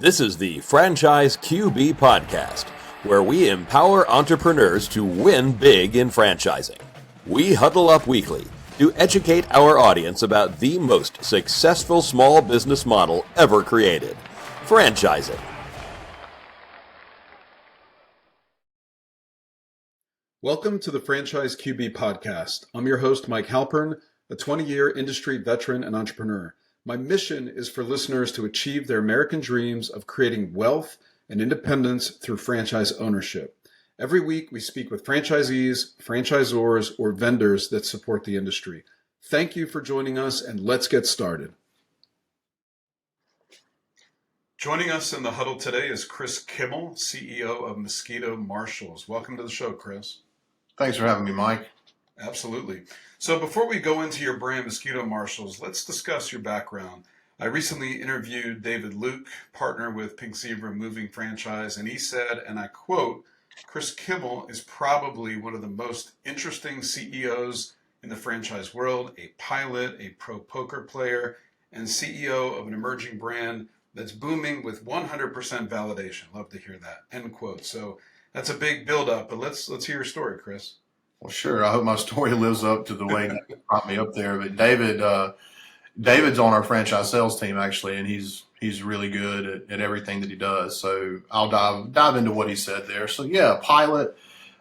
This is the Franchise QB Podcast, where we empower entrepreneurs to win big in franchising. We huddle up weekly to educate our audience about the most successful small business model ever created, franchising. Welcome to the Franchise QB Podcast. I'm your host, Mike Halpern, a 20-year industry veteran and entrepreneur. My mission is for listeners to achieve their American dreams of creating wealth and independence through franchise ownership. Every week, we speak with franchisees, franchisors, or vendors that support the industry. Thank you for joining us, and let's get started. Joining us in the huddle today is Chris Kimmel, CEO of Mosquito Marshals. Welcome to the show, Chris. Thanks for having me, Mike. Absolutely. So before we go into your brand, Mosquito Marshals, let's discuss your background. I recently interviewed David Luke, partner with Pink Zebra Moving Franchise, and he said, and I quote, Chris Kimmel is probably one of the most interesting CEOs in the franchise world, a pilot, a pro poker player, and CEO of an emerging brand that's booming with 100% validation. Love to hear that, end quote. So that's a big build-up, but let's hear your story, Chris. Well, sure. I hope my story lives up to the way that brought me up there. But David's on our franchise sales team actually, and he's really good at everything that he does. So I'll dive into what he said there. So yeah, pilot.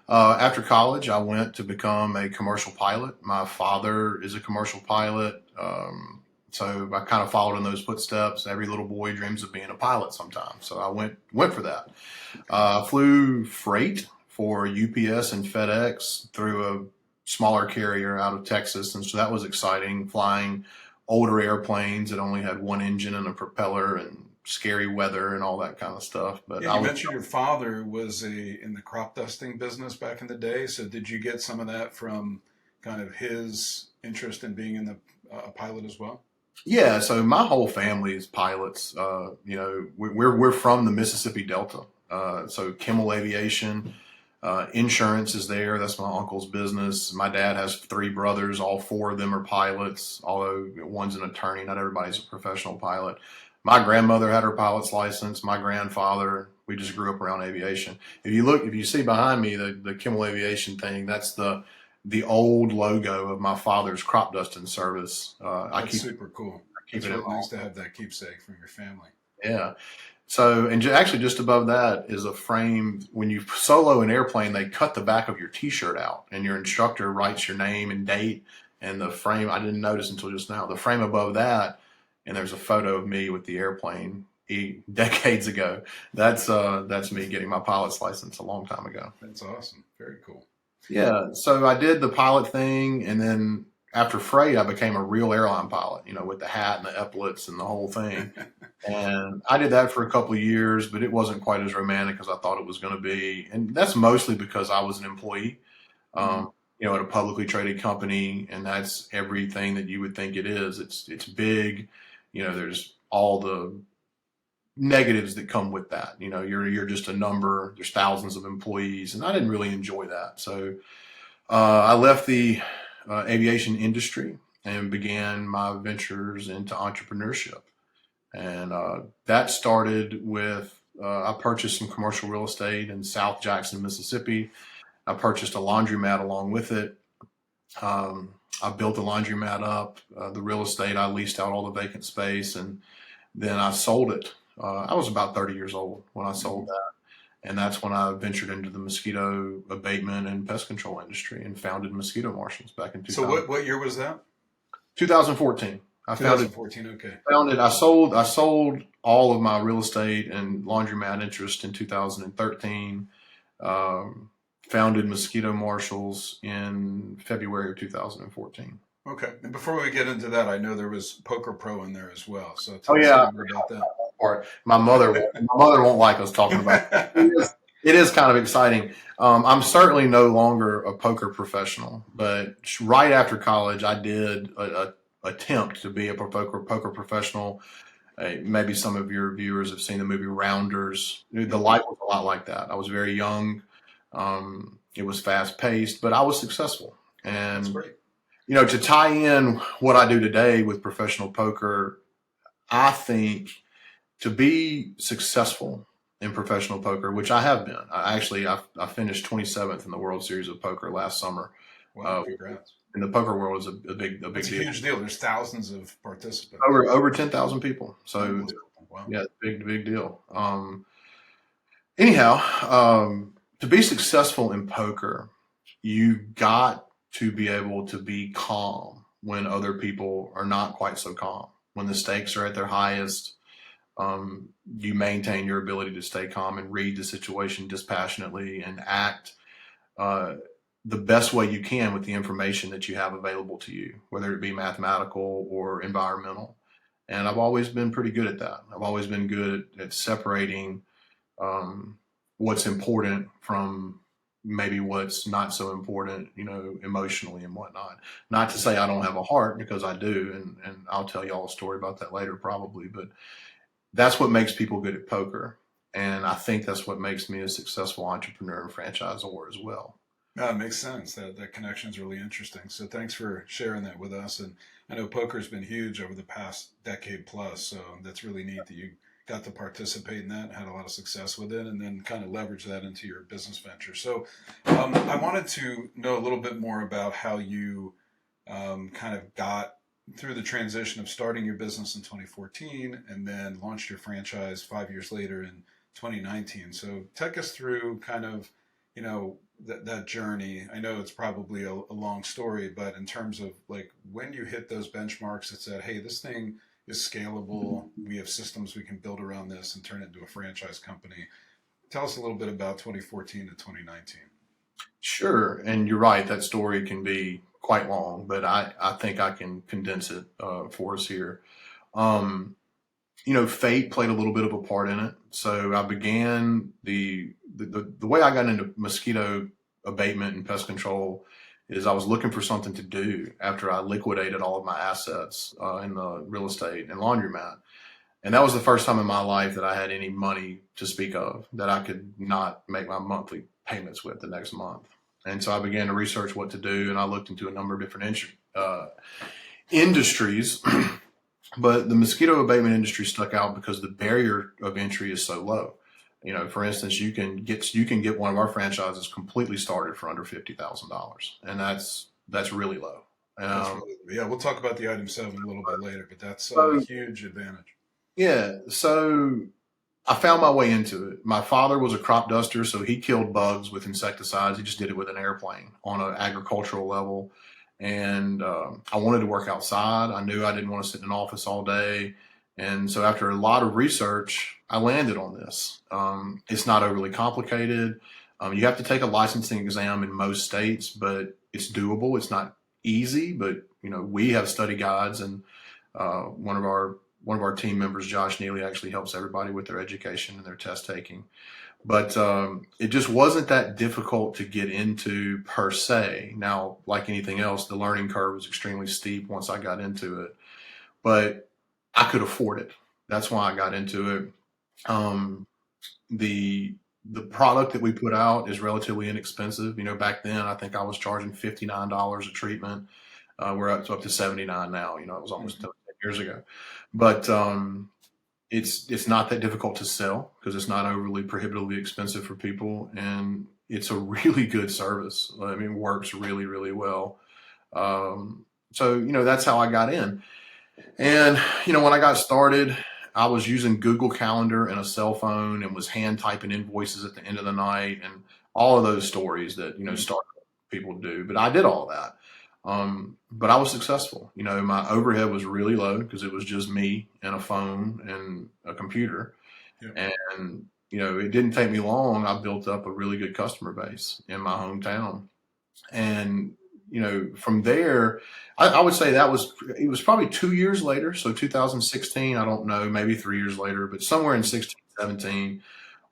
After college, I went to become a commercial pilot. My father is a commercial pilot, so I kind of followed in those footsteps. Every little boy dreams of being a pilot sometime. So I went for that. Flew freight for UPS and FedEx through a smaller carrier out of Texas. And so that was exciting, flying older airplanes that only had one engine and a propeller and scary weather and all that kind of stuff. But yeah, you mentioned your father was in the crop dusting business back in the day. So did you get some of that from kind of his interest in being in the pilot as well? Yeah, so my whole family is pilots. We're from the Mississippi Delta. So Kimmel Aviation, insurance is there. That's my uncle's business. My dad has three brothers. All four of them are pilots, although one's an attorney. Not everybody's a professional pilot. My grandmother had her pilot's license. My grandfather, we just grew up around aviation. If you see behind me, the Kimmel Aviation thing, that's the old logo of my father's crop dusting service. That's super cool. It's really nice to have that keepsake from your family. Yeah. So, and actually just above that is a frame. When you solo an airplane, they cut the back of your t-shirt out and your instructor writes your name and date, and the frame, I didn't notice until just now, the frame above that, and there's a photo of me with the airplane decades ago. That's me getting my pilot's license a long time ago. That's awesome. Very cool. Yeah. So I did the pilot thing, and then after freight, I became a real airline pilot, with the hat and the epaulets and the whole thing. And I did that for a couple of years, but it wasn't quite as romantic as I thought it was going to be. And that's mostly because I was an employee, at a publicly traded company, and that's everything that you would think it is. It's big, there's all the negatives that come with that. You're just a number. There's thousands of employees, and I didn't really enjoy that. So I left the aviation industry and began my ventures into entrepreneurship. And that started with, I purchased some commercial real estate in South Jackson, Mississippi. I purchased a laundromat along with it. I built the laundromat up, the real estate, I leased out all the vacant space, and then I sold it. I was about 30 years old when I sold that. And that's when I ventured into the mosquito abatement and pest control industry and founded Mosquito Marshals back in 2000. So what year was that? 2014. 2014, okay. I sold all of my real estate and laundromat interest in 2013. Founded Mosquito Marshals in February of 2014. Okay. And before we get into that, I know there was Poker Pro in there as well. So tell us about that. My mother won't like us talking about it. It is kind of exciting. I'm certainly no longer a poker professional, but right after college, I did a attempt to be a poker professional. Maybe some of your viewers have seen the movie Rounders. The life was a lot like that. I was very young. It was fast paced, but I was successful. And, that's great. To tie in what I do today with professional poker, I think to be successful in professional poker, which I have been. I finished 27th in the World Series of Poker last summer. Wow, congrats. In the poker world is a big It's a deal. huge deal. There's thousands of participants. Over 10,000 people. So wow. yeah, big deal. Anyhow, to be successful in poker, you got to be able to be calm when other people are not quite so calm. When the stakes are at their highest, you maintain your ability to stay calm and read the situation dispassionately and act the best way you can with the information that you have available to you, whether it be mathematical or environmental. And I've always been pretty good at that. I've always been good at separating what's important from maybe what's not so important, emotionally and whatnot. Not to say I don't have a heart, because I do, and I'll tell you all a story about that later probably, but that's what makes people good at poker. And I think that's what makes me a successful entrepreneur and franchisor as well. No, it makes sense. That connection is really interesting. So thanks for sharing that with us. And I know poker has been huge over the past decade plus. So that's really neat that you got to participate in that, had a lot of success with it, and then kind of leverage that into your business venture. So I wanted to know a little bit more about how you kind of got through the transition of starting your business in 2014 and then launched your franchise 5 years later in 2019. So take us through kind of, that journey. I know it's probably a long story, but in terms of like when you hit those benchmarks that said, hey, this thing is scalable, we have systems we can build around this and turn it into a franchise company. Tell us a little bit about 2014 to 2019. Sure. And you're right, that story can be quite long, but I think I can condense it for us here. Fate played a little bit of a part in it. So I began the way I got into mosquito abatement and pest control is I was looking for something to do after I liquidated all of my assets in the real estate and laundromat. And that was the first time in my life that I had any money to speak of that I could not make my monthly payments with the next month. And so I began to research what to do, and I looked into a number of different industries. But the mosquito abatement industry stuck out because the barrier of entry is so low. For instance, you can get one of our franchises completely started for under $50,000, and that's really low. Yeah, we'll talk about the item 7 a little bit later, but that's a huge advantage. Yeah, so I found my way into it. My father was a crop duster, so he killed bugs with insecticides. He just did it with an airplane on an agricultural level. And I wanted to work outside. I knew I didn't want to sit in an office all day. And so after a lot of research, I landed on this. It's not overly complicated. You have to take a licensing exam in most states, but it's doable. It's not easy, but we have study guides, and one of our team members, Josh Neely, actually helps everybody with their education and their test taking. But it just wasn't that difficult to get into per se. Now, like anything else, the learning curve was extremely steep once I got into it, but I could afford it. That's why I got into it. The product that we put out is relatively inexpensive. Back then, I think I was charging $59 a treatment. We're up to $79 now. It was almost 10 years ago. But it's not that difficult to sell because it's not overly prohibitively expensive for people, and it's a really good service. I mean, it works really, really well. So that's how I got in. And when I got started, I was using Google Calendar and a cell phone and was hand typing invoices at the end of the night and all of those stories that startup people do. But I did all that. But I was successful. My overhead was really low because it was just me and a phone and a computer. Yep. And, it didn't take me long. I built up a really good customer base in my hometown. And, from there, I would say it was probably 2 years later. So 2016, I don't know, maybe 3 years later, but somewhere in 16, 17,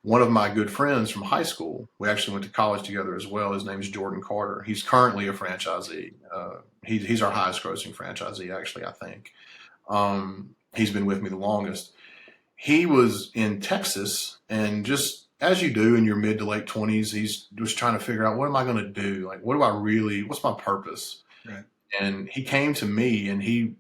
one of my good friends from high school, we actually went to college together as well. His name is Jordan Carter. He's currently a franchisee. He's our highest grossing franchisee, actually, I think. He's been with me the longest. He was in Texas, and just as you do in your mid to late 20s, he's just trying to figure out, what am I going to do? Like, what's my purpose? Right. And he came to me, and he,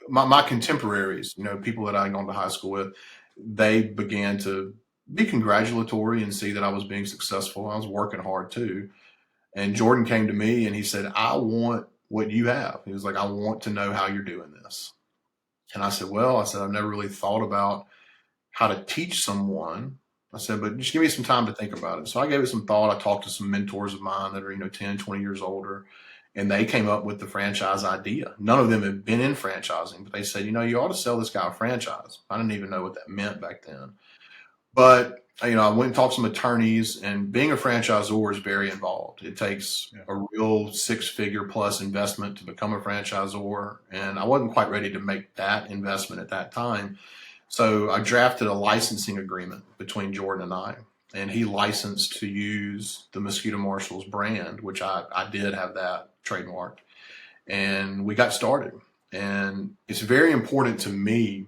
my contemporaries, people that I'd gone to high school with, they began to be congratulatory and see that I was being successful. I was working hard too. And Jordan came to me and he said, I want what you have. He was like, I want to know how you're doing this. And I said, well, I've never really thought about how to teach someone. I said, but just give me some time to think about it. So I gave it some thought. I talked to some mentors of mine that are, 10, 20 years older, and they came up with the franchise idea. None of them had been in franchising, but they said, you ought to sell this guy a franchise. I didn't even know what that meant back then. But, I went and talked to some attorneys, and being a franchisor is very involved. It takes a real 6-figure plus investment to become a franchisor. And I wasn't quite ready to make that investment at that time. So I drafted a licensing agreement between Jordan and I, and he licensed to use the Mosquito Marshals brand, which I did have that trademarked. And we got started. And it's very important to me,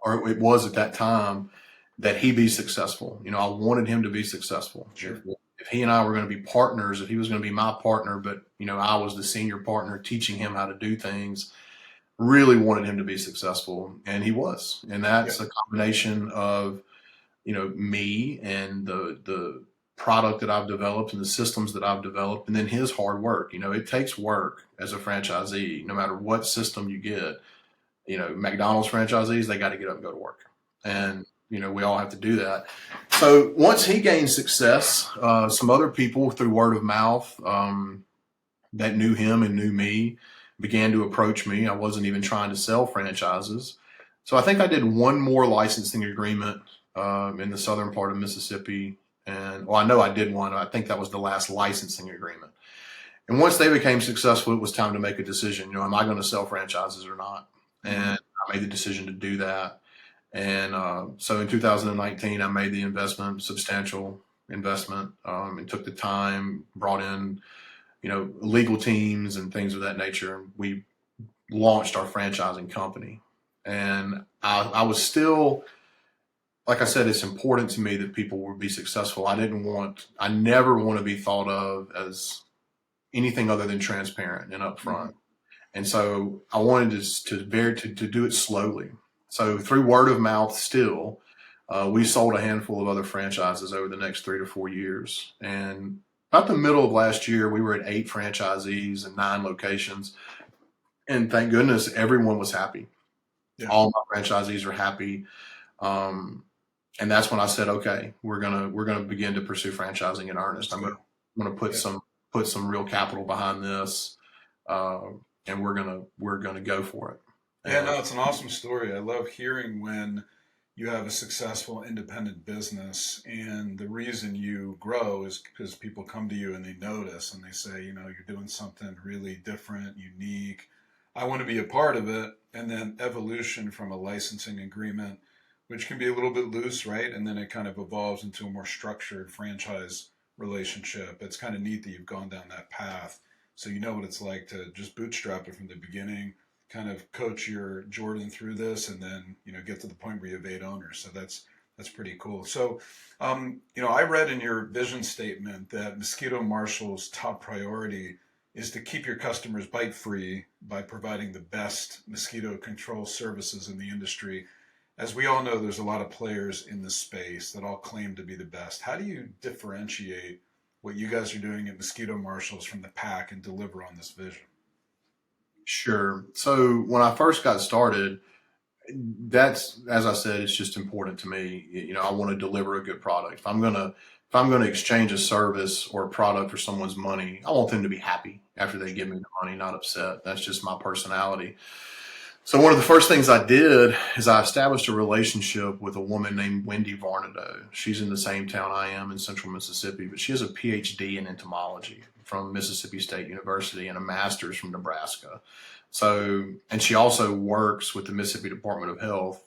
or it was at that time, that he be successful. I wanted him to be successful. Sure. If he and I were going to be partners, if he was going to be my partner, but, I was the senior partner teaching him how to do things, really wanted him to be successful, and he was. And that's a combination of, me and the product that I've developed and the systems that I've developed, and then his hard work. It takes work as a franchisee, no matter what system you get. McDonald's franchisees, they got to get up and go to work. And, we all have to do that. So once he gained success, some other people through word of mouth that knew him and knew me began to approach me. I wasn't even trying to sell franchises. So I think I did one more licensing agreement in the southern part of Mississippi. And I know I did one. I think that was the last licensing agreement. And once they became successful, it was time to make a decision. Am I going to sell franchises or not? And I made the decision to do that. And so in 2019, I made the investment, substantial investment, and took the time, brought in, legal teams and things of that nature. And we launched our franchising company. And I was still, like I said, it's important to me that people would be successful. I never want to be thought of as anything other than transparent and upfront. And so I wanted to do it slowly. So through word of mouth still, we sold a handful of other franchises over the next 3 to 4 years. And about the middle of last year, we were at 8 franchisees and 9 locations. And thank goodness everyone was happy. Yeah. All my franchisees are happy. And that's when I said, okay, we're gonna begin to pursue franchising in earnest. I'm gonna put some real capital behind this, and we're gonna go for it. Yeah, no, it's an awesome story. I love hearing when you have a successful independent business, and the reason you grow is because people come to you and they notice and they say, you're doing something really different, unique. I want to be a part of it. And then evolution from a licensing agreement, which can be a little bit loose, right? And then it kind of evolves into a more structured franchise relationship. It's kind of neat that you've gone down that path. So you know what it's like to just bootstrap it from the beginning, kind of coach your Jordan through this, and then, get to the point where you have 8 owners. So that's pretty cool. So, I read in your vision statement that Mosquito Marshals' top priority is to keep your customers bite free by providing the best mosquito control services in the industry. As we all know, there's a lot of players in this space that all claim to be the best. How do you differentiate what you guys are doing at Mosquito Marshals from the pack and deliver on this vision? Sure. So when I first got started, that's, as I said, it's just important to me. I want to deliver a good product. If I'm gonna exchange a service or a product for someone's money, I want them to be happy after they give me the money, not upset. That's just my personality. So one of the first things I did is I established a relationship with a woman named Wendy Varnado. She's in the same town I am in central Mississippi, but she has a PhD in entomology from Mississippi State University and a master's from Nebraska. So, and she also works with the Mississippi Department of Health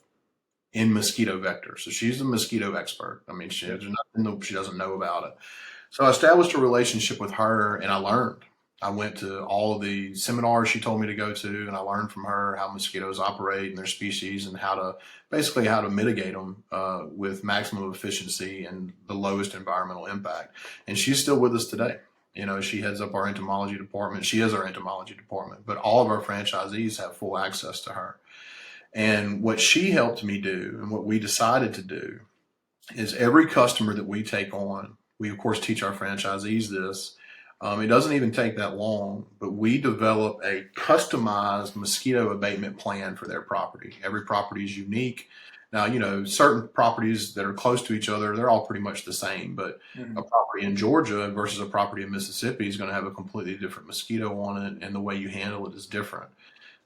in mosquito vectors. So she's a mosquito expert. I mean, there's nothing she doesn't know about it. So I established a relationship with her, and I learned. I went to all of the seminars she told me to go to, and I learned from her how mosquitoes operate and their species and how to mitigate them with maximum efficiency and the lowest environmental impact. And she's still with us today. She heads up our entomology department. She is our entomology department, but all of our franchisees have full access to her. And what she helped me do and what we decided to do is every customer that we take on, we of course teach our franchisees this. It doesn't even take that long, but we develop a customized mosquito abatement plan for their property. Every property is unique. Now, certain properties that are close to each other, they're all pretty much the same, but a property in Georgia versus a property in Mississippi is going to have a completely different mosquito on it, and the way you handle it is different.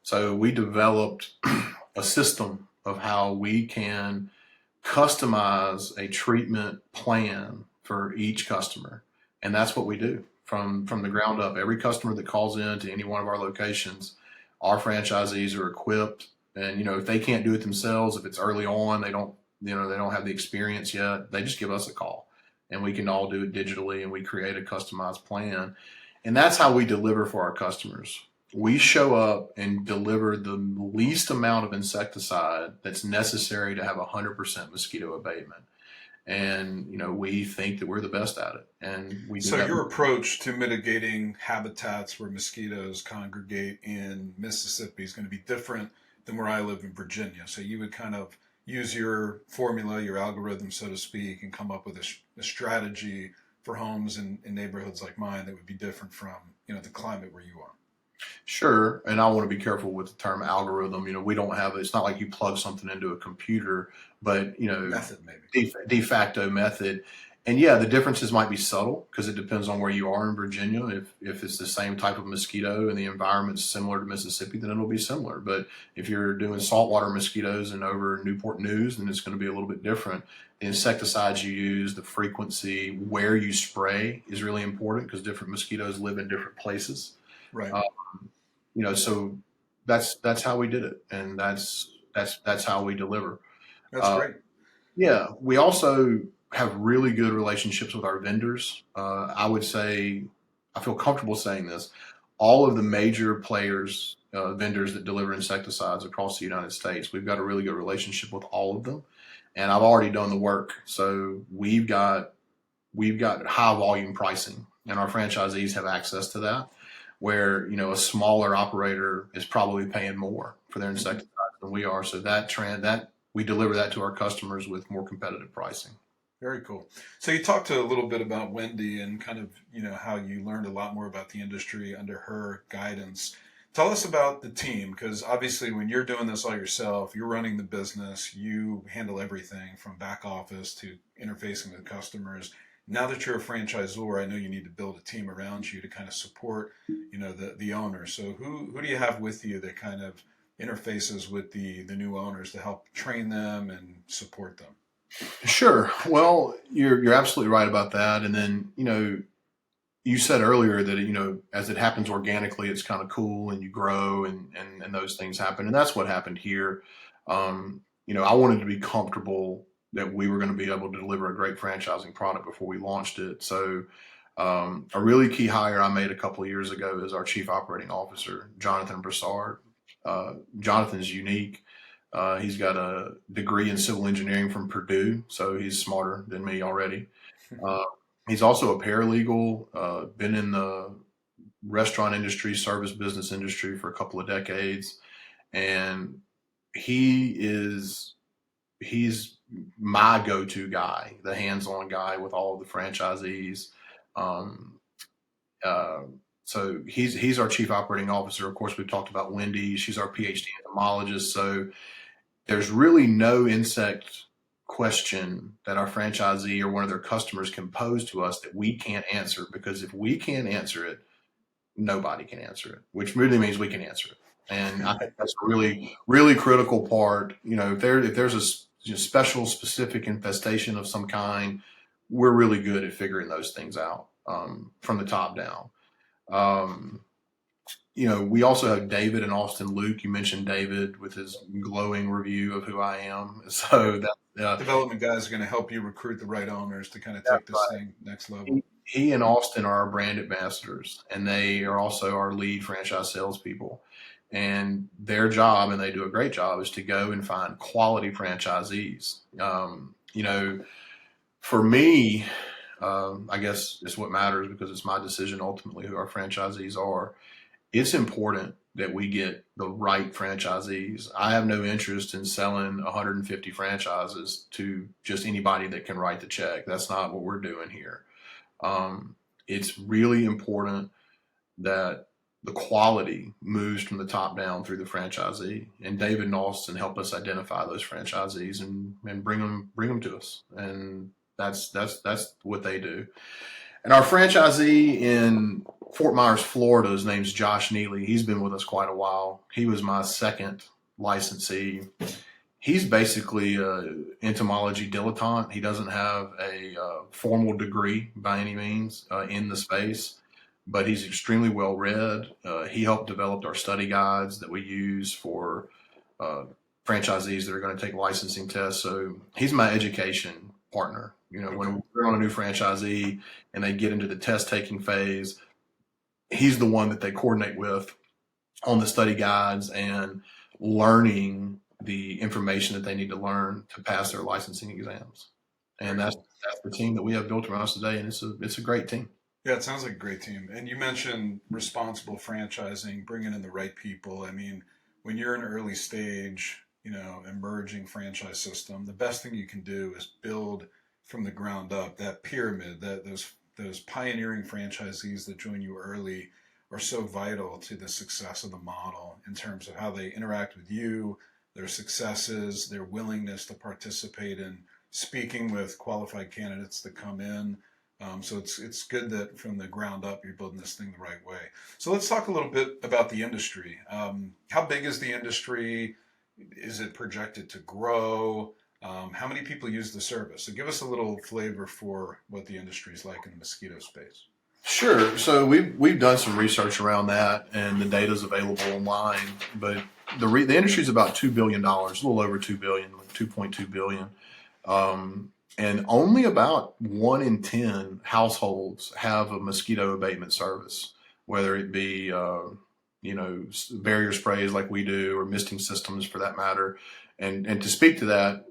So we developed a system of how we can customize a treatment plan for each customer. And that's what we do from the ground up. Every customer that calls in to any one of our locations, our franchisees are equipped. And, if they can't do it themselves, if it's early on, they don't have the experience yet, they just give us a call and we can all do it digitally and we create a customized plan. And that's how we deliver for our customers. We show up and deliver the least amount of insecticide that's necessary to have 100% mosquito abatement. And, we think that we're the best at it. And we do So that. your approach to mitigating habitats where mosquitoes congregate in Mississippi is going to be different than where I live in Virginia. So you would kind of use your formula, your algorithm, so to speak, and come up with a strategy for homes in neighborhoods like mine that would be different from, the climate where you are. Sure. And I want to be careful with the term algorithm. We don't have, it's not like you plug something into a computer, but, Method maybe. de facto method. And yeah, the differences might be subtle because it depends on where you are in Virginia. If it's the same type of mosquito and the environment's similar to Mississippi, then it'll be similar. But if you're doing saltwater mosquitoes and over Newport News, then it's going to be a little bit different. The insecticides you use, the frequency, where you spray is really important because different mosquitoes live in different places. Right. So that's how we did it, and that's how we deliver. That's great. Yeah, we also have really good relationships with our vendors. I would say, I feel comfortable saying this, all of the major players, vendors that deliver insecticides across the United States, we've got a really good relationship with all of them, and I've already done the work. So we've got high volume pricing, and our franchisees have access to that, where, a smaller operator is probably paying more for their insecticides than we are. So that we deliver that to our customers with more competitive pricing. Very cool. So you talked a little bit about Wendy and kind of, how you learned a lot more about the industry under her guidance. Tell us about the team, because obviously when you're doing this all yourself, you're running the business, you handle everything from back office to interfacing with customers. Now that you're a franchisor, I know you need to build a team around you to kind of support, the owner. So who do you have with you that kind of interfaces with the new owners to help train them and support them? Sure. Well, you're absolutely right about that. And then, you said earlier that, as it happens organically, it's kind of cool and you grow and those things happen. And that's what happened here. I wanted to be comfortable that we were going to be able to deliver a great franchising product before we launched it. So a really key hire I made a couple of years ago is our Chief Operating Officer, Jonathan Broussard. Jonathan's unique. He's got a degree in civil engineering from Purdue, so he's smarter than me already. He's also a paralegal, been in the restaurant industry, service business industry for a couple of decades. And he's my go-to guy, the hands-on guy with all of the franchisees. So he's our Chief Operating Officer. Of course, we've talked about Wendy. She's our PhD entomologist. So there's really no insect question that our franchisee or one of their customers can pose to us that we can't answer, because if we can't answer it, nobody can answer it, which really means we can answer it. And I think that's a really, really critical part. If there's a special, specific infestation of some kind, we're really good at figuring those things out from the top down. We also have David and Austin Luke. You mentioned David with his glowing review of who I am. So that development guys are going to help you recruit the right owners to kind of take this thing next level. He and Austin are our brand ambassadors, and they are also our lead franchise salespeople. And their job, and they do a great job, is to go and find quality franchisees. For me, I guess it's what matters because it's my decision ultimately who our franchisees are. It's important that we get the right franchisees. I have no interest in selling 150 franchises to just anybody that can write the check. That's not what we're doing here. It's really important that the quality moves from the top down through the franchisee, and David and Austin help us identify those franchisees and bring them to us. And that's what they do. And our franchisee in Fort Myers, Florida, his name's Josh Neely. He's been with us quite a while. He was my second licensee. He's basically an entomology dilettante. He doesn't have a formal degree by any means in the space, but he's extremely well read. He helped develop our study guides that we use for franchisees that are going to take licensing tests. So he's my education partner. When we're on a new franchisee and they get into the test taking phase, he's the one that they coordinate with on the study guides and learning the information that they need to learn to pass their licensing exams. And that's the team that we have built around us today. And it's a great team. Yeah, it sounds like a great team. And you mentioned responsible franchising, bringing in the right people. I mean, when you're in early stage, emerging franchise system, the best thing you can do is build from the ground up. That pyramid, those pioneering franchisees that join you early are so vital to the success of the model in terms of how they interact with you, their successes, their willingness to participate in speaking with qualified candidates that come in. So it's good that from the ground up you're building this thing the right way. So let's talk a little bit about the industry. How big is the industry? Is it projected to grow? How many people use the service? So give us a little flavor for what the industry is like in the mosquito space. Sure. So we've done some research around that, and the data is available online. But the industry is about $2 billion, a little over $2 billion, like $2.2 billion. And only about 1 in 10 households have a mosquito abatement service, whether it be barrier sprays like we do, or misting systems for that matter. And to speak to that,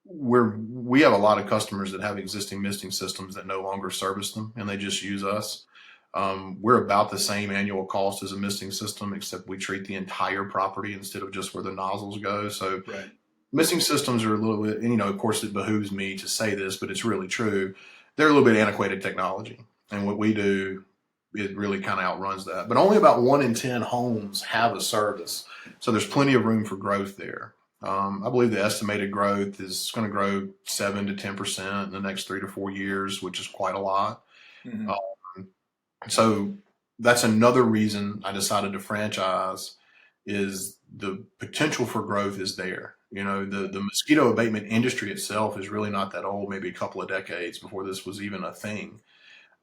we have a lot of customers that have existing misting systems that no longer service them, and they just use us. We're about the same annual cost as a misting system, except we treat the entire property instead of just where the nozzles go. So right. Misting systems are a little bit, and of course it behooves me to say this, but it's really true. They're a little bit antiquated technology, and what we do, it really kind of outruns that. But only about 1 in 10 homes have a service, so there's plenty of room for growth there. I believe the estimated growth is going to grow 7 to 10% in the next 3 to 4 years, which is quite a lot. Mm-hmm. So that's another reason I decided to franchise, is the potential for growth is there. The mosquito abatement industry itself is really not that old, maybe a couple of decades before this was even a thing.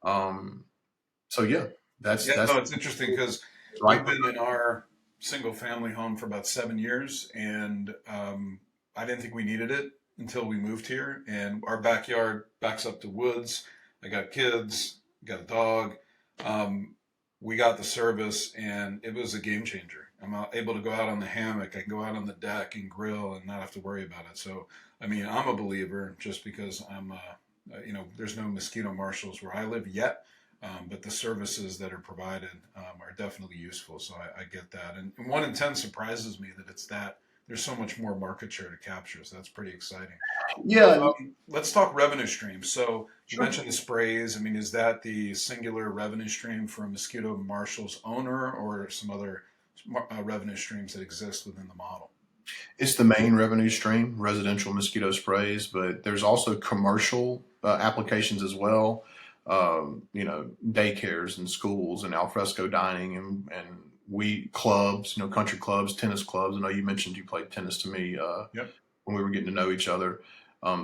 So yeah, that's it's interesting because right. We've been in our single family home for about 7 years, and I didn't think we needed it until we moved here. And our backyard backs up to woods. I got kids, got a dog. We got the service, and it was a game changer. I'm able to go out on the hammock. I can go out on the deck and grill and not have to worry about it. So, I mean, I'm a believer just because I'm, there's no Mosquito Marshals where I live yet, but the services that are provided are definitely useful. So I get that. And 1 in 10 surprises me that it's that. There's so much more market share to capture. So that's pretty exciting. Yeah. Let's talk revenue streams. So you Sure. mentioned the sprays. I mean, is that the singular revenue stream for a Mosquito Marshals owner, or some other revenue streams that exist within the model? It's the main revenue stream, residential mosquito sprays, but there's also commercial applications as well. Daycares and schools and alfresco dining and clubs, country clubs, tennis clubs. I know you mentioned you played tennis to me Yep. when we were getting to know each other.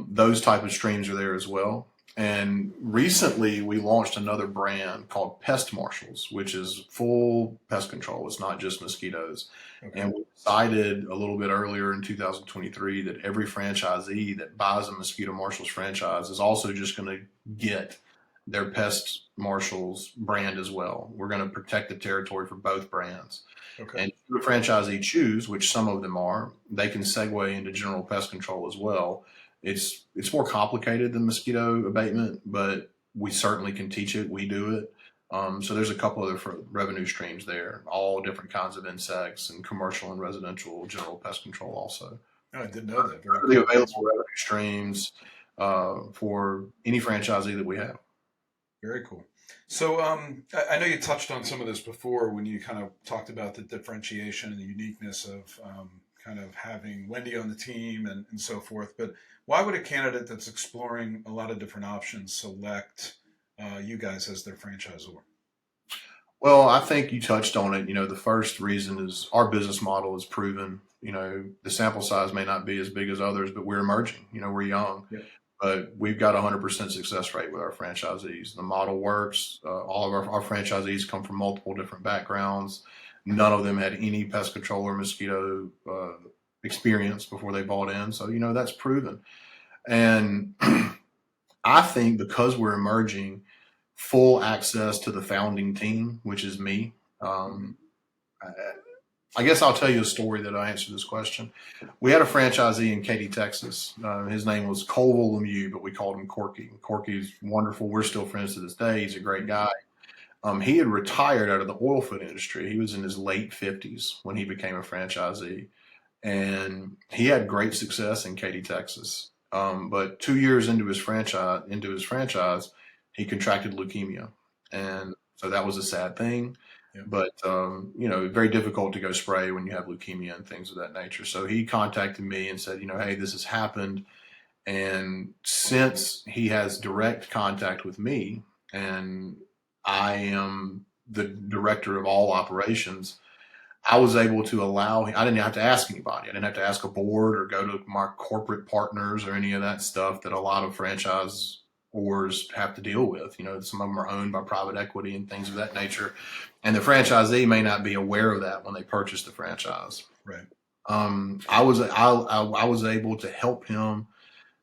Those type of streams are there as well. And recently we launched another brand called Pest Marshals, which is full pest control. It's not just mosquitoes. Okay. And we decided a little bit earlier in 2023 that every franchisee that buys a Mosquito Marshals franchise is also just going to get their Pest Marshals brand as well. We're going to protect the territory for both brands. Okay. And if the franchisee choose, which some of them are, they can segue into general pest control as well. It's more complicated than mosquito abatement, but we certainly can teach it. We do it. So there's a couple of different revenue streams there, all different kinds of insects and commercial and residential general pest control also. Oh, I didn't know that. Very The cool. available revenue streams for any franchisee that we have. Very cool. So I know you touched on some of this before when you kind of talked about the differentiation and the uniqueness of kind of having Wendy on the team and so forth. But why would a candidate that's exploring a lot of different options select you guys as their franchisor? Well, I think you touched on it. The first reason is our business model is proven. The sample size may not be as big as others, but we're emerging. We're young, Yeah. but we've got 100% success rate with our franchisees. The model works. All of our franchisees come from multiple different backgrounds. None of them had any pest control or mosquito experience before they bought in. So, that's proven. And I think because we're emerging, full access to the founding team, which is me. I guess I'll tell you a story that I answered this question. We had a franchisee in Katy, Texas. His name was Colville Lemieux, but we called him Corky. Corky's wonderful. We're still friends to this day. He's a great guy. He had retired out of the oil field industry. He was in his late 50s when he became a franchisee. And he had great success in Katy, Texas. But 2 years into his franchise, he contracted leukemia, and so that was a sad thing. Yeah. But very difficult to go spray when you have leukemia and things of that nature. So he contacted me and said, hey, this has happened, and since he has direct contact with me, and I am the director of all operations, I was able to I didn't have to ask anybody. I didn't have to ask a board or go to my corporate partners or any of that stuff that a lot of franchisors have to deal with. Some of them are owned by private equity and things of that nature. And the franchisee may not be aware of that when they purchase the franchise. Right. I was able to help him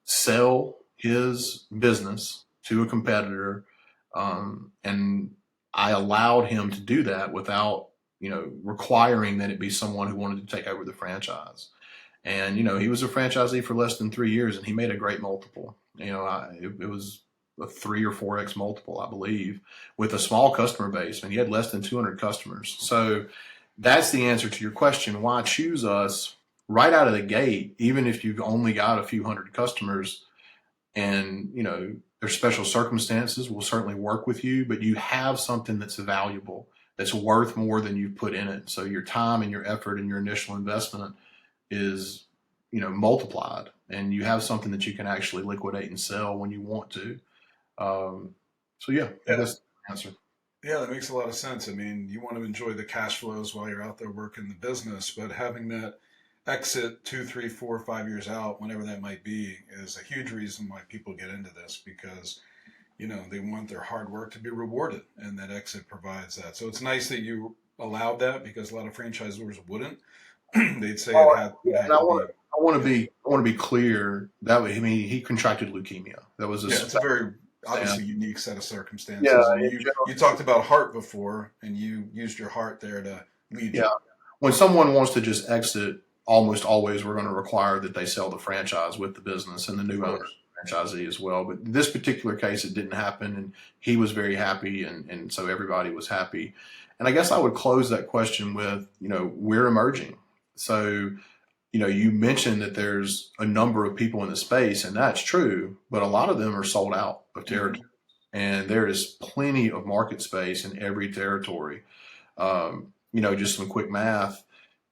sell his business to a competitor. And I allowed him to do that without requiring that it be someone who wanted to take over the franchise. And, he was a franchisee for less than 3 years, and he made a great multiple. It was a 3 or 4x multiple, I believe, with a small customer base, and he had less than 200 customers. So that's the answer to your question. Why choose us right out of the gate, even if you've only got a few hundred customers and, there's special circumstances, we'll certainly work with you, but you have something that's valuable, that's worth more than you've put in it. So your time and your effort and your initial investment is, multiplied, and you have something that you can actually liquidate and sell when you want to. That's the answer. Yeah, that makes a lot of sense. I mean, you want to enjoy the cash flows while you're out there working the business, but having that exit 2, 3, 4, 5 years out, whenever that might be, is a huge reason why people get into this, because they want their hard work to be rewarded, and that exit provides that. So it's nice that you allowed that, because a lot of franchisors wouldn't. They'd say it had to be. I want to be clear that way. I mean, he contracted leukemia. That was It's a very obviously unique set of circumstances. Yeah, and you talked about heart before, and you used your heart there to lead. Yeah, when someone wants to just exit, almost always we're going to require that they sell the franchise with the business and the new owner franchisee as well. But in this particular case, it didn't happen, and he was very happy, and so everybody was happy. And I guess I would close that question with, we're emerging. So, you mentioned that there's a number of people in the space, and that's true, but a lot of them are sold out of territory. Mm-hmm. And there is plenty of market space in every territory. Just some quick math.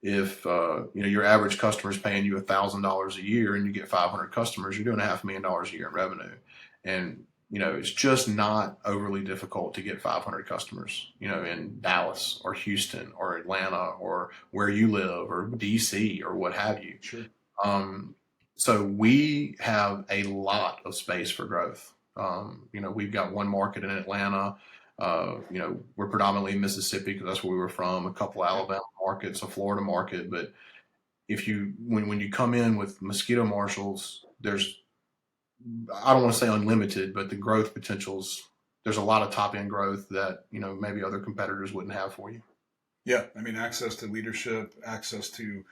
If, your average customer is paying you $1,000 a year and you get 500 customers, you're doing $500,000 a year in revenue. And, it's just not overly difficult to get 500 customers, in Dallas or Houston or Atlanta or where you live or DC or what have you. Sure. So we have a lot of space for growth. We've got one market in Atlanta. We're predominantly in Mississippi because that's where we were from, a couple Alabama markets, a Florida market. But when you come in with Mosquito Marshals, I don't want to say unlimited, but the growth potentials, there's a lot of top end growth that, maybe other competitors wouldn't have for you. Yeah. I mean, access to leadership, access to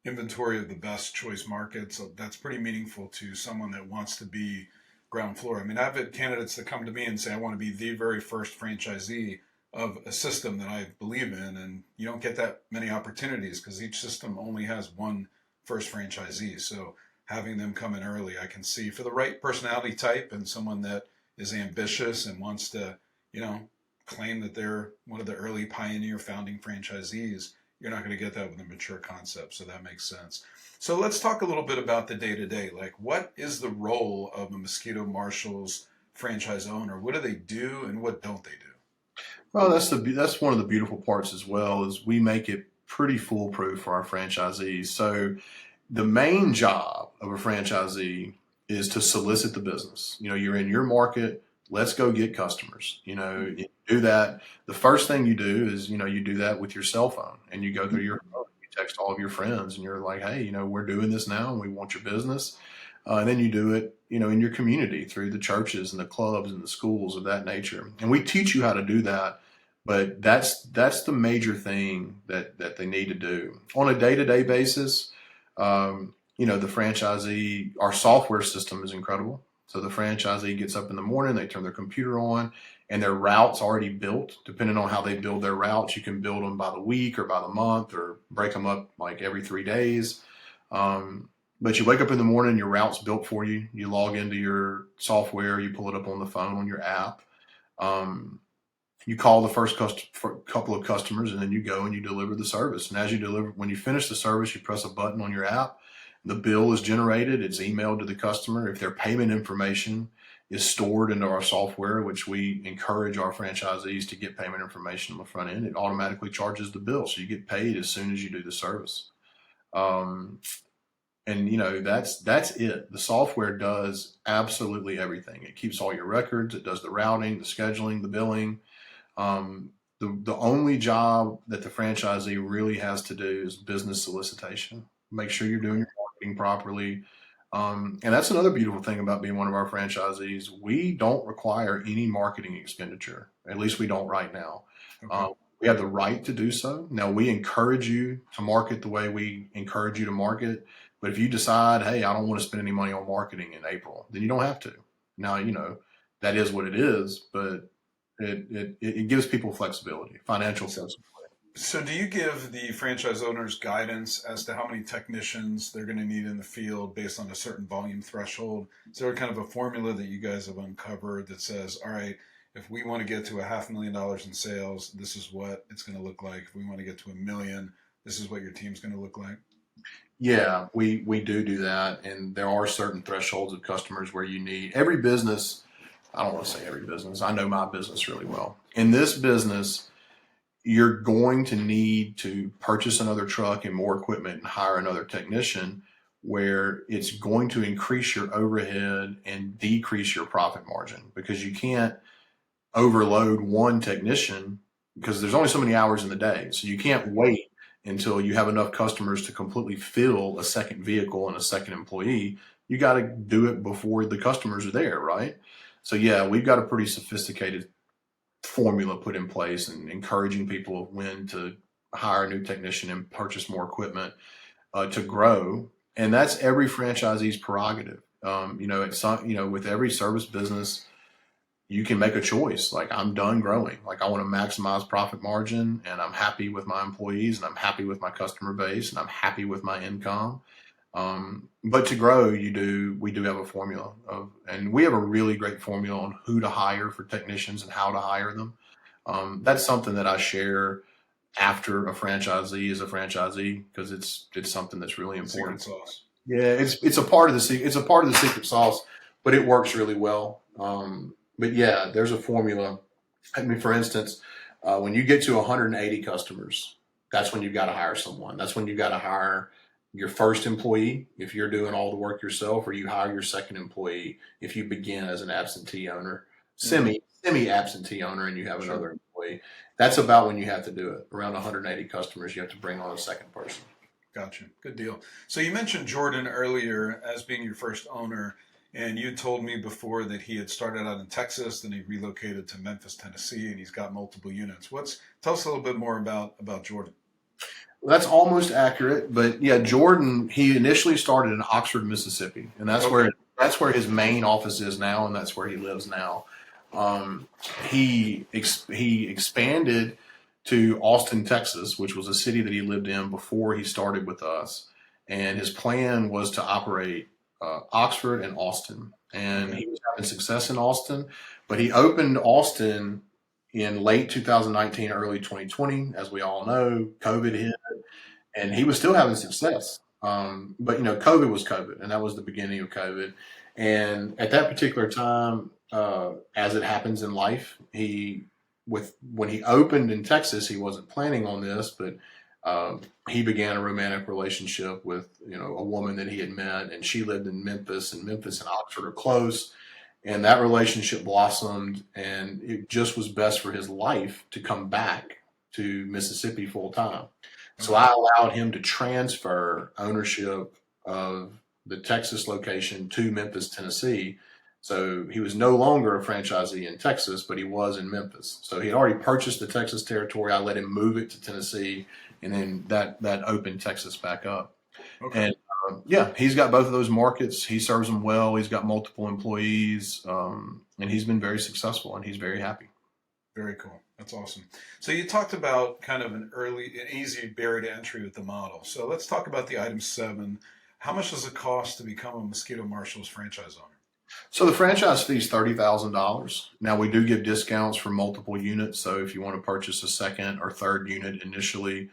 inventory of the best choice markets. So that's pretty meaningful to someone that wants to be ground floor. I mean, I've had candidates that come to me and say, I want to be the very first franchisee of a system that I believe in, and you don't get that many opportunities because each system only has one first franchisee. So having them come in early, I can see for the right personality type and someone that is ambitious and wants to, you know, claim that they're one of the early pioneer founding franchisees, you're not going to get that with a mature concept. So that makes sense. So let's talk a little bit about the day to day. Like, what is the role of a Mosquito Marshals franchise owner? What do they do and what don't they do? Well, that's one of the beautiful parts as well, is we make it pretty foolproof for our franchisees. So the main job of a franchisee is to solicit the business. You know, you're in your market, let's go get customers. You know, you do that. The first thing you do is, you know, you do that with your cell phone, and you go through your phone, you text all of your friends, and you're like, hey, you know, we're doing this now and we want your business. And then you do it, you know, in your community through the churches and the clubs and the schools of that nature. And we teach you how to do that, but that's the major thing that they need to do on a day-to-day basis. You know, the franchisee, our software system is incredible. So the franchisee gets up in the morning, they turn their computer on, and their route's already built. Depending on how they build their routes, you can build them by the week or by the month or break them up like every 3 days. But you wake up in the morning, your route's built for you. You log into your software, you pull it up on the phone on your app. You call the first couple of customers, and then you go and you deliver the service. And as you deliver, when you finish the service, you press a button on your app. The bill is generated. It's emailed to the customer. If their payment information is stored into our software, which we encourage our franchisees to get payment information on the front end, it automatically charges the bill. So you get paid as soon as you do the service. And you know, that's it. The software does absolutely everything. It keeps all your records. It does the routing, the scheduling, the billing. The only job that the franchisee really has to do is business solicitation. Make sure you're doing your marketing properly. And that's another beautiful thing about being one of our franchisees. We don't require any marketing expenditure. At least we don't right now. Okay. We have the right to do so. Now, we encourage you to market the way we encourage you to market. But if you decide, hey, I don't want to spend any money on marketing in April, then you don't have to. Now, you know, that is what it is, but it gives people flexibility, financial flexibility. So do you give the franchise owners guidance as to how many technicians they're going to need in the field based on a certain volume threshold? Is there kind of a formula that you guys have uncovered that says, all right, if we want to get to $500,000 in sales, this is what it's going to look like. If we want to get to $1 million, this is what your team's going to look like? Yeah, we do that. And there are certain thresholds of customers where you need every business. I don't want to say every business. I know my business really well. In this business, you're going to need to purchase another truck and more equipment and hire another technician, where it's going to increase your overhead and decrease your profit margin, because you can't overload one technician because there's only so many hours in the day. So you can't wait until you have enough customers to completely fill a second vehicle and a second employee. You got to do it before the customers are there, right? So yeah, we've got a pretty sophisticated formula put in place and encouraging people when to hire a new technician and purchase more equipment to grow. And that's every franchisee's prerogative. You know, it's some, you know, with every service business, you can make a choice. Like, I'm done growing. Like, I want to maximize profit margin, and I'm happy with my employees, and I'm happy with my customer base, and I'm happy with my income. But to grow, we do have a formula and we have a really great formula on who to hire for technicians and how to hire them. That's something that I share after a franchisee is a franchisee, because it's something that's really important. Secret sauce. Yeah, it's a part of the secret sauce, but it works really well. But yeah, there's a formula. I mean, for instance, when you get to 180 customers, that's when you've got to hire someone. That's when you've got to hire your first employee if you're doing all the work yourself, or you hire your second employee if you begin as an absentee owner, semi absentee owner, and you have another employee. That's about when you have to do it. Around 180 customers, you have to bring on a second person. Gotcha. Good deal. So you mentioned Jordan earlier as being your first owner, and you told me before that he had started out in Texas, then he relocated to Memphis, Tennessee, and he's got multiple units. Tell us a little bit more about Jordan. Well, that's almost accurate, but yeah, Jordan, he initially started in Oxford, Mississippi, and that's where his main office is now, and that's where he lives now. He expanded to Austin, Texas, which was a city that he lived in before he started with us. And his plan was to operate Oxford and Austin. And Okay. he was having success in Austin, but he opened Austin in late 2019, early 2020. As we all know, COVID hit, and he was still having success. But COVID was COVID, and that was the beginning of COVID. And at that particular time, as it happens in life, when he opened in Texas, he wasn't planning on this, but he began a romantic relationship with a woman that he had met, and she lived in Memphis, and Memphis and Oxford are close. And that relationship blossomed, and it just was best for his life to come back to Mississippi full time. So Okay. I allowed him to transfer ownership of the Texas location to Memphis, Tennessee. So he was no longer a franchisee in Texas, but he was in Memphis. So he had already purchased the Texas territory. I let him move it to Tennessee, and then that opened Texas back up. Okay. And yeah, he's got both of those markets. He serves them well. He's got multiple employees, and he's been very successful, and he's very happy. Very cool. That's awesome. So you talked about kind of an easy barrier to entry with the model. So let's talk about the item 7. How much does it cost to become a Mosquito Marshals franchise owner? So the franchise fee is $30,000. Now we do give discounts for multiple units. So if you want to purchase a second or third unit initially,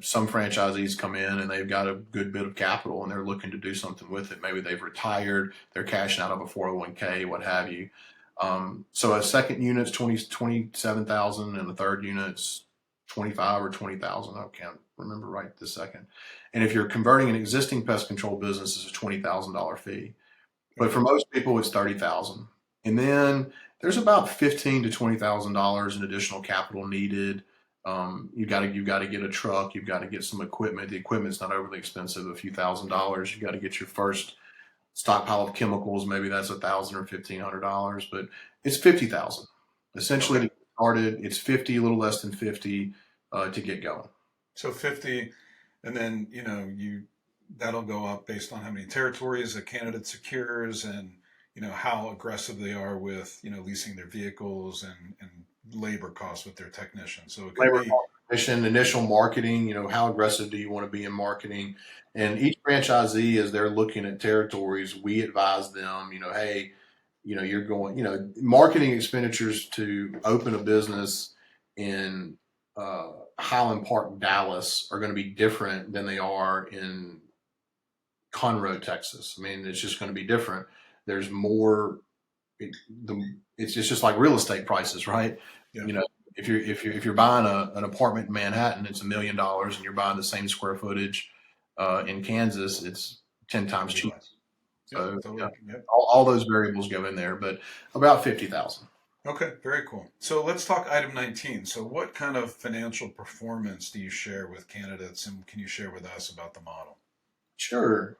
some franchisees come in and they've got a good bit of capital and they're looking to do something with it. Maybe they've retired, they're cashing out of a 401k, what have you. So a second unit's 27,000 and a third unit's 25 or 20,000. I can't remember right this second. And if you're converting an existing pest control business, it's a $20,000 fee. But for most people, it's 30,000. And then there's about $15,000 to $20,000 in additional capital needed. You've got to get a truck. You've got to get some equipment. The equipment's not overly expensive, a few $1,000s. You've got to get your first stockpile of chemicals. Maybe that's $1,000 or $1,500, but it's 50,000 essentially Okay. to get started. It's 50, a little less than 50 to get going. So 50, and then, that'll go up based on how many territories a candidate secures and, how aggressive they are with, leasing their vehicles and labor costs with their technicians. So it could Labor be, mission, initial marketing, how aggressive do you want to be in marketing? And each franchisee, as they're looking at territories, we advise them, hey, you're going, marketing expenditures to open a business in Highland Park, Dallas are going to be different than they are in Conroe, Texas. I mean, it's just going to be different. There's more, it's just like real estate prices, right? yeah, If you're buying an apartment in Manhattan, it's $1 million, and you're buying the same square footage in Kansas, it's 10 times cheaper. realize. Yep, So totally. Yep. all those variables go in there, but about 50,000. Okay, very cool. So let's talk item 19. So what kind of financial performance do you share with candidates, and can you share with us about the model? Sure.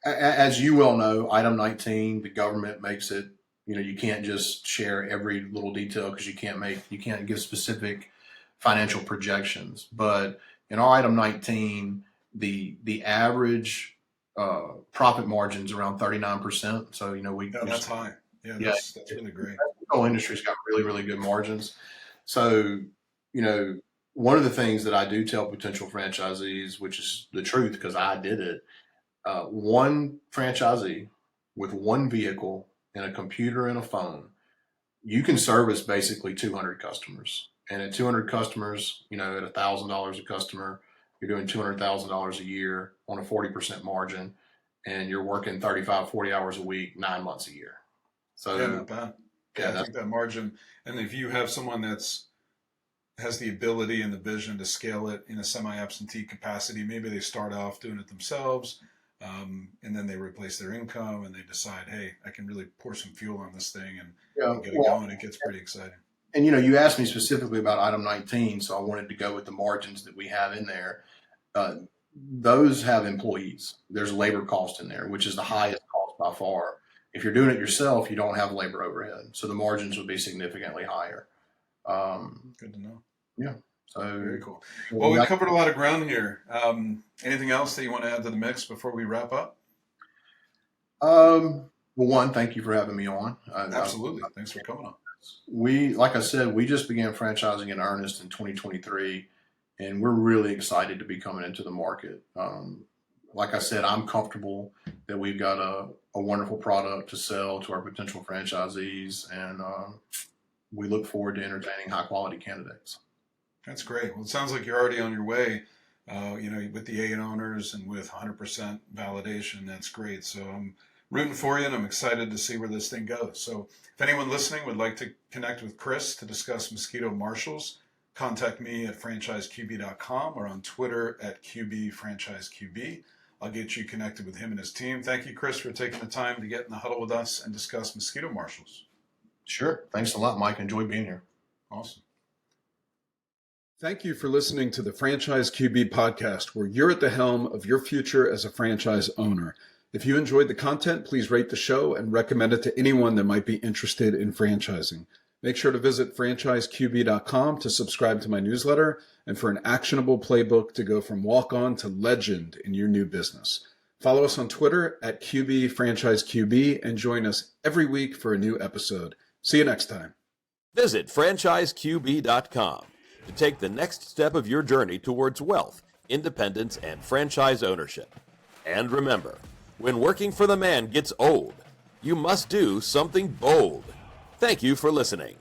As you well know, item 19, the government makes it, you can't just share every little detail because you can't give specific financial projections. But in our item 19, the average profit margin is around 39%. So, Yeah, that's high. Yeah, yeah, that's really great. the whole industry's got really, really good margins. So, one of the things that I do tell potential franchisees, which is the truth because I did it, one franchisee with one vehicle and a computer and a phone, you can service basically 200 customers. And at 200 customers, at $1,000 a customer, you're doing $200,000 a year on a 40% margin, and you're working 35, 40 hours a week, 9 months a year. Yeah, So not bad. yeah, Yeah, I think that margin, and if you have someone has the ability and the vision to scale it in a semi-absentee capacity, maybe they start off doing it themselves, and then they replace their income and they decide, hey, I can really pour some fuel on this thing and get it going. It gets pretty exciting. And you asked me specifically about item 19, so I wanted to go with the margins that we have in there. Those have employees. There's labor cost in there, which is the highest cost by far. If you're doing it yourself, you don't have labor overhead, so the margins would be significantly higher. Good to know. Yeah. So Very cool. Well, we've covered a lot of ground here. Anything else that you want to add to the mix before we wrap up? Well, one, thank you for having me on. Absolutely. Thanks for coming on. Like I said, we just began franchising in earnest in 2023, and we're really excited to be coming into the market. Like I said, I'm comfortable that we've got a wonderful product to sell to our potential franchisees, and we look forward to entertaining high quality candidates. That's great. Well, it sounds like you're already on your way, with the 8 owners and with 100% validation. That's great. So I'm rooting for you, and I'm excited to see where this thing goes. So if anyone listening would like to connect with Chris to discuss Mosquito Marshals, contact me at franchiseqb.com or on Twitter at QBFranchiseQB. I'll get you connected with him and his team. Thank you, Chris, for taking the time to get in the huddle with us and discuss Mosquito Marshals. Sure. Thanks a lot, Mike. Enjoy being here. Awesome. Thank you for listening to the Franchise QB podcast, where you're at the helm of your future as a franchise owner. If you enjoyed the content, please rate the show and recommend it to anyone that might be interested in franchising. Make sure to visit franchiseqb.com to subscribe to my newsletter and for an actionable playbook to go from walk-on to legend in your new business. Follow us on Twitter at QBFranchiseQB and join us every week for a new episode. See you next time. Visit franchiseqb.com to take the next step of your journey towards wealth, independence, and franchise ownership. And remember, when working for the man gets old, you must do something bold. Thank you for listening.